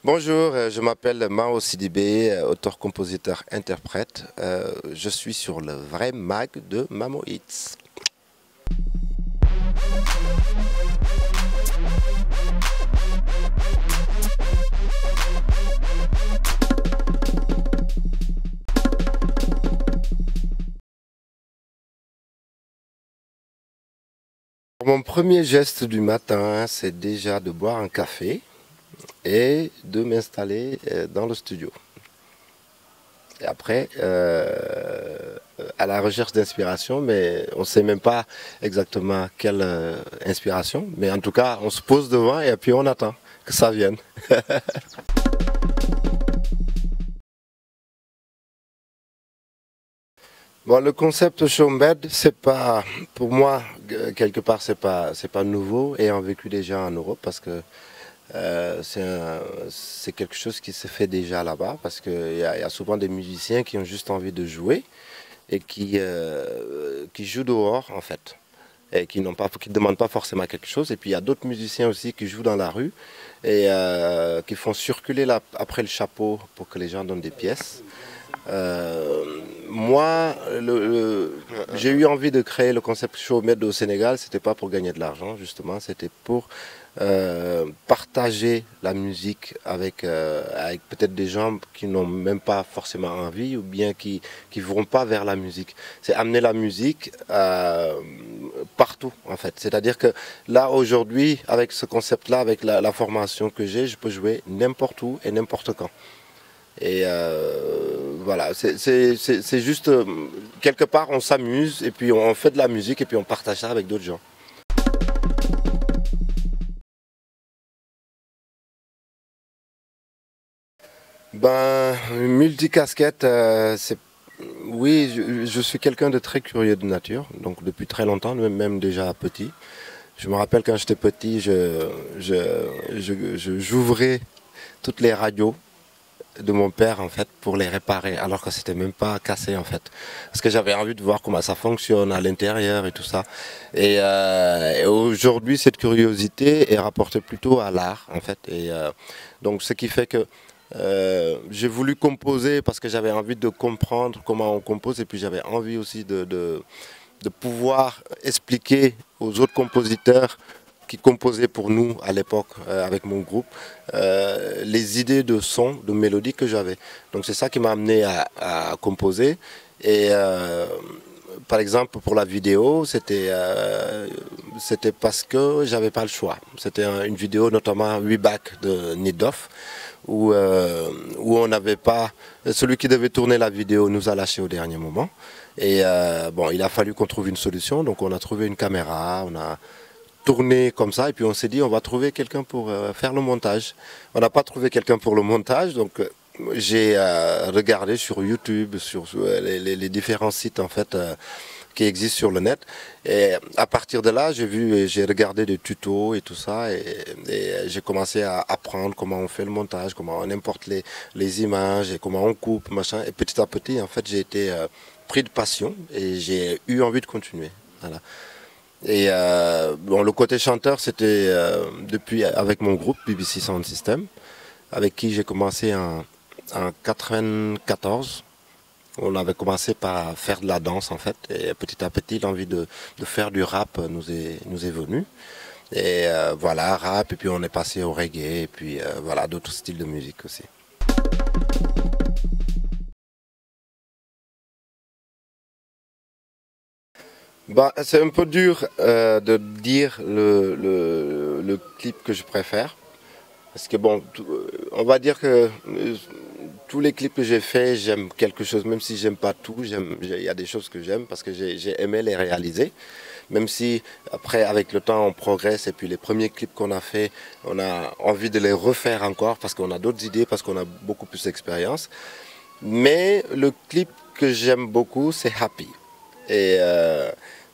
Bonjour, je m'appelle Mao Sidibé, auteur-compositeur-interprète. Je suis sur le vrai mag de Mamo Hits. Mon premier geste du matin, c'est déjà de boire un café et de m'installer dans le studio. Et après, à la recherche d'inspiration, mais on ne sait même pas exactement quelle inspiration, mais en tout cas, on se pose devant et puis on attend que ça vienne. Bon, le concept showmed, c'est pas, pour moi, quelque part, c'est pas nouveau, ayant vécu déjà en Europe, parce que c'est quelque chose qui se fait déjà là-bas, parce qu'il y a souvent des musiciens qui ont juste envie de jouer et qui jouent dehors, en fait, et qui ne demandent pas forcément quelque chose. Et puis il y a d'autres musiciens aussi qui jouent dans la rue et qui font circuler après le chapeau pour que les gens donnent des pièces. Moi, j'ai eu envie de créer le concept showmed au Sénégal. C'était pas pour gagner de l'argent, justement, c'était pour partager la musique avec peut-être des gens qui n'ont même pas forcément envie ou bien qui ne vont pas vers la musique. C'est amener la musique partout, en fait. C'est-à-dire que là, aujourd'hui, avec ce concept-là, avec la formation que j'ai, je peux jouer n'importe où et n'importe quand. Et voilà, c'est juste, quelque part, on s'amuse et puis on fait de la musique et puis on partage ça avec d'autres gens. Ben, multicasquette, oui, je suis quelqu'un de très curieux de nature, donc depuis très longtemps, même déjà petit. Je me rappelle quand j'étais petit, j'ouvrais toutes les radios de mon père en fait pour les réparer alors que c'était même pas cassé en fait parce que j'avais envie de voir comment ça fonctionne à l'intérieur et tout ça et aujourd'hui cette curiosité est rapportée plutôt à l'art en fait et donc ce qui fait que j'ai voulu composer parce que j'avais envie de comprendre comment on compose et puis j'avais envie aussi de pouvoir expliquer aux autres compositeurs qui composaient pour nous à l'époque avec mon groupe, les idées de son, de mélodie que j'avais. Donc c'est ça qui m'a amené à composer. Et par exemple pour la vidéo, c'était parce que j'avais pas le choix. C'était une vidéo notamment We Back de Nidoff où on n'avait pas, celui qui devait tourner la vidéo nous a lâché au dernier moment. Et bon, il a fallu qu'on trouve une solution. Donc on a trouvé une caméra, on a tourné comme ça et puis on s'est dit on va trouver quelqu'un pour faire le montage. On n'a pas trouvé quelqu'un pour le montage donc j'ai regardé sur YouTube, sur les différents sites en fait qui existent sur le net et à partir de là j'ai regardé des tutos et tout ça et j'ai commencé à apprendre comment on fait le montage, comment on importe les images et comment on coupe machin et petit à petit en fait j'ai été pris de passion et j'ai eu envie de continuer. Voilà. Et bon, le côté chanteur, c'était depuis avec mon groupe BBC Sound System, avec qui j'ai commencé en 94. On avait commencé par faire de la danse en fait, et petit à petit l'envie de faire du rap nous est venue. Et voilà, rap, et puis on est passé au reggae, et puis voilà, d'autres styles de musique aussi. Bah, c'est un peu dur de dire le clip que je préfère. Parce que bon, on va dire que tous les clips que j'ai faits, j'aime quelque chose, même si j'aime pas tout, il y a des choses que j'aime parce que j'ai aimé les réaliser. Même si après, avec le temps, on progresse et puis les premiers clips qu'on a faits, on a envie de les refaire encore parce qu'on a d'autres idées, parce qu'on a beaucoup plus d'expérience. Mais le clip que j'aime beaucoup, c'est Happy. Et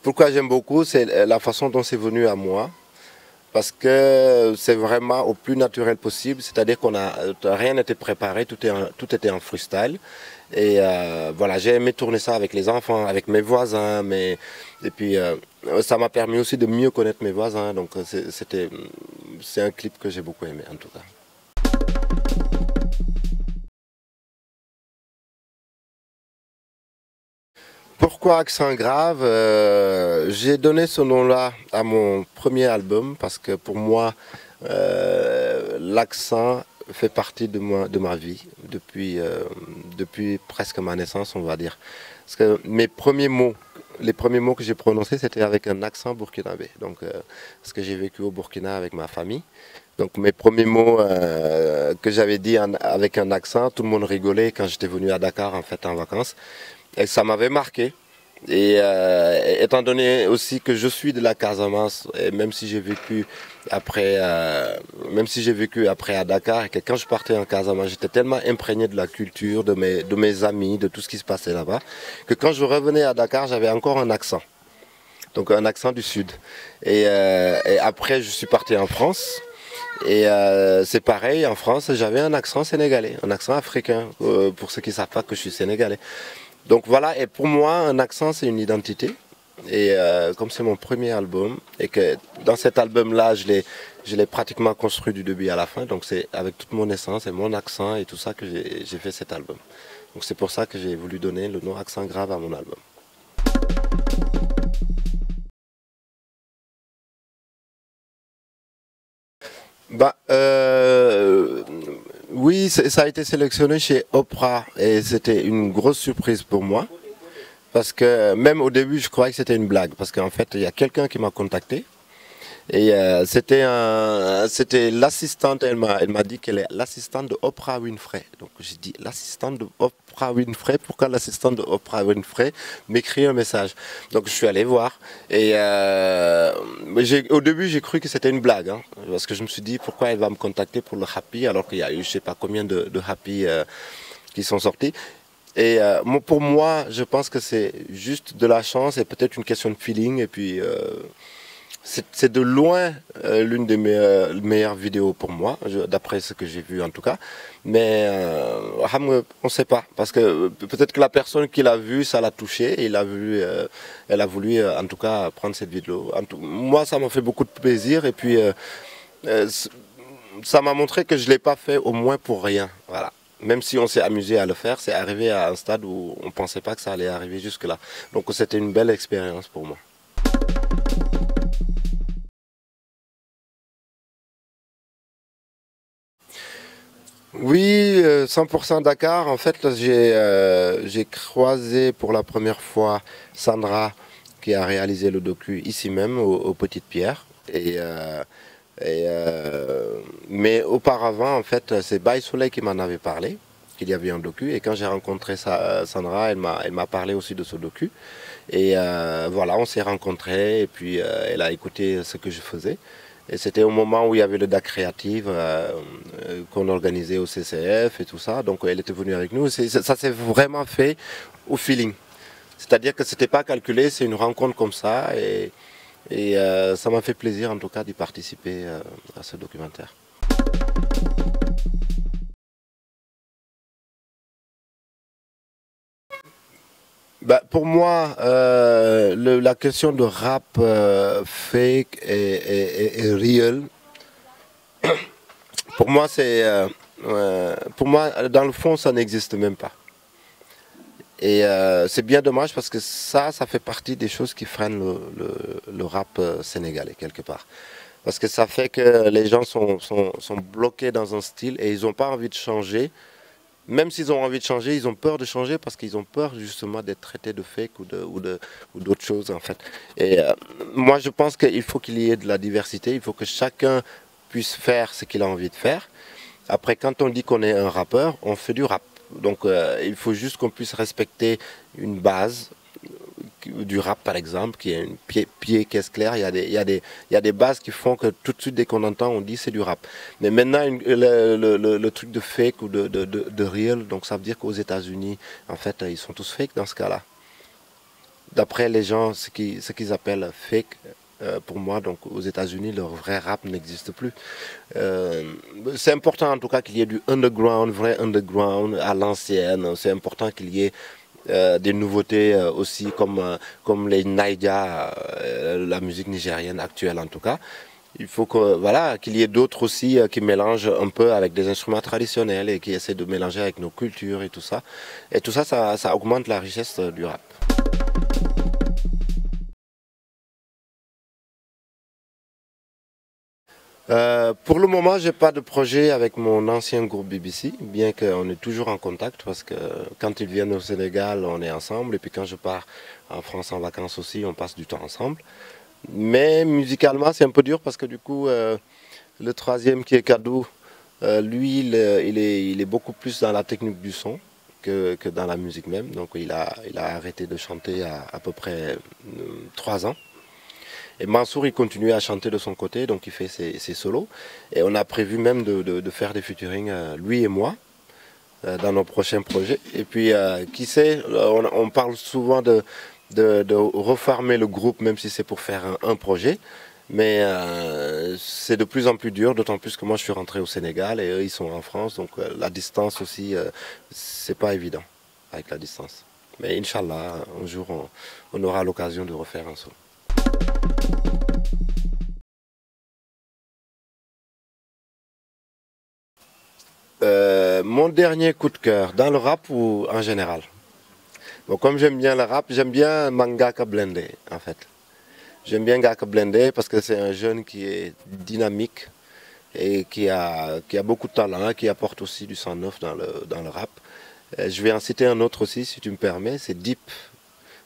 pourquoi j'aime beaucoup, c'est la façon dont c'est venu à moi. Parce que c'est vraiment au plus naturel possible, c'est-à-dire qu'on a rien n'était préparé, tout était en freestyle. Et voilà, j'ai aimé tourner ça avec les enfants, avec mes voisins, et puis ça m'a permis aussi de mieux connaître mes voisins. Donc c'est un clip que j'ai beaucoup aimé en tout cas. pourquoi accent grave? J'ai donné ce nom-là à mon premier album parce que pour moi, l'accent fait partie de ma vie depuis presque ma naissance, on va dire. Parce que les premiers mots que j'ai prononcés, c'était avec un accent burkinabé. Donc, parce que j'ai vécu au Burkina avec ma famille. Donc mes premiers mots que j'avais dit avec un accent, tout le monde rigolait quand j'étais venu à Dakar en fait en vacances. Et ça m'avait marqué. Et étant donné aussi que je suis de la Casamance, et même si j'ai vécu après à Dakar, et que quand je partais en Casamance, j'étais tellement imprégné de la culture, de mes amis, de tout ce qui se passait là-bas, que quand je revenais à Dakar, j'avais encore un accent. Donc un accent du sud. Et après, je suis parti en France. Et c'est pareil, en France, j'avais un accent sénégalais, un accent africain, pour ceux qui ne savent pas que je suis sénégalais. Donc voilà, et pour moi, un accent, c'est une identité. Et comme c'est mon premier album, et que dans cet album-là, je l'ai pratiquement construit du début à la fin, donc c'est avec toute mon essence et mon accent et tout ça que j'ai fait cet album. Donc c'est pour ça que j'ai voulu donner le nom Accent Grave à mon album. Bah, oui, ça a été sélectionné chez Oprah et c'était une grosse surprise pour moi. Parce que même au début, je croyais que c'était une blague. Parce qu'en fait, il y a quelqu'un qui m'a contacté. Et c'était l'assistante, elle m'a dit qu'elle est l'assistante de Oprah Winfrey. Donc j'ai dit, l'assistante de Oprah Winfrey, pourquoi l'assistante de Oprah Winfrey m'écrit un message? Donc je suis allé voir. Et au début, j'ai cru que c'était une blague. Hein, parce que je me suis dit, pourquoi elle va me contacter pour le Happy alors qu'il y a eu je sais pas combien de Happy qui sont sortis. Et pour moi, je pense que c'est juste de la chance et peut-être une question de feeling. Et puis, c'est de loin l'une des meilleures vidéos pour moi, d'après ce que j'ai vu en tout cas. Mais on ne sait pas, parce que peut-être que la personne qui l'a vu, ça l'a touché, et elle a voulu en tout cas prendre cette vidéo. Moi, ça m'a fait beaucoup de plaisir, et puis ça m'a montré que je ne l'ai pas fait au moins pour rien. Voilà. Même si on s'est amusé à le faire, c'est arrivé à un stade où on ne pensait pas que ça allait arriver jusque-là. Donc c'était une belle expérience pour moi. Oui, 100% Dakar. En fait, j'ai croisé pour la première fois Sandra qui a réalisé le docu ici même, aux Petites Pierres. Mais auparavant, en fait, c'est Baye Soleil qui m'en avait parlé, qu'il y avait un docu. Et quand j'ai rencontré Sandra, elle m'a parlé aussi de ce docu. Et voilà, on s'est rencontrés et puis elle a écouté ce que je faisais. Et c'était au moment où il y avait le DAC Créative qu'on organisait au CCF et tout ça. Donc elle était venue avec nous. Ça s'est vraiment fait au feeling. C'est-à-dire que ce n'était pas calculé, c'est une rencontre comme ça. Et ça m'a fait plaisir en tout cas d'y participer à ce documentaire. Bah, pour moi, la question de rap fake et real, pour moi, dans le fond, ça n'existe même pas. Et c'est bien dommage parce que ça fait partie des choses qui freinent le rap sénégalais quelque part. Parce que ça fait que les gens sont bloqués dans un style et ils n'ont pas envie de changer. Même s'ils ont envie de changer, ils ont peur de changer parce qu'ils ont peur justement d'être traités de fake ou d'autres choses en fait. Et moi je pense qu'il faut qu'il y ait de la diversité, il faut que chacun puisse faire ce qu'il a envie de faire. Après quand on dit qu'on est un rappeur, on fait du rap. Donc il faut juste qu'on puisse respecter une base du rap par exemple, qui est une caisse claire, il y a des bases qui font que tout de suite dès qu'on entend on dit c'est du rap. Mais maintenant le truc de fake ou de real, donc ça veut dire qu'aux États-Unis en fait ils sont tous fake dans ce cas-là. D'après les gens, ce qu'ils appellent fake, pour moi, donc aux États-Unis, leur vrai rap n'existe plus. C'est important en tout cas qu'il y ait du underground, vrai underground à l'ancienne. C'est important qu'il y ait des nouveautés aussi comme les Naija, la musique nigérienne actuelle en tout cas. Il faut qu'il y ait d'autres aussi qui mélangent un peu avec des instruments traditionnels et qui essaient de mélanger avec nos cultures et tout ça. Et tout ça, ça augmente la richesse du rap. Pour le moment, j'ai pas de projet avec mon ancien groupe BBC, bien qu'on est toujours en contact parce que quand ils viennent au Sénégal, on est ensemble et puis quand je pars en France en vacances aussi, on passe du temps ensemble. Mais musicalement, c'est un peu dur parce que du coup, le troisième qui est Kadou, lui, il est beaucoup plus dans la technique du son que dans la musique même. Donc il a arrêté de chanter à peu près 3 ans. Et Mansour, il continue à chanter de son côté, donc il fait ses solos. Et on a prévu même de faire des featuring, lui et moi, dans nos prochains projets. Et puis, qui sait, on parle souvent de reformer le groupe, même si c'est pour faire un projet. Mais c'est de plus en plus dur, d'autant plus que moi je suis rentré au Sénégal et eux ils sont en France, donc la distance aussi, c'est pas évident avec la distance. Mais Inch'Allah, un jour on aura l'occasion de refaire un son. Mon dernier coup de cœur, dans le rap ou en général? Bon, comme j'aime bien le rap, j'aime bien Mangaka Blindé en fait. J'aime bien Ngaka Blindé parce que c'est un jeune qui est dynamique et qui a beaucoup de talent, qui apporte aussi du sang neuf dans le rap. Je vais en citer un autre aussi, si tu me permets, c'est Deep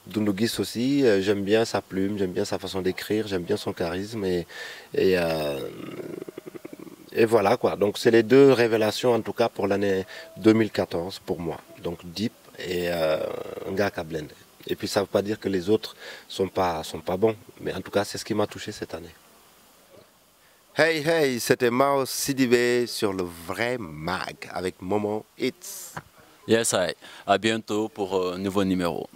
Doundou aussi. J'aime bien sa plume, j'aime bien sa façon d'écrire, j'aime bien son charisme et, euh, et voilà quoi. Donc c'est les deux révélations en tout cas pour l'année 2014 pour moi. Donc Deep et Ngaka Blindé. Et puis ça ne veut pas dire que les autres sont pas bons, mais en tout cas c'est ce qui m'a touché cette année. Hey hey, c'était Mao Sidibé sur le vrai mag avec Momo Hits. Yes, I. À bientôt pour un nouveau numéro.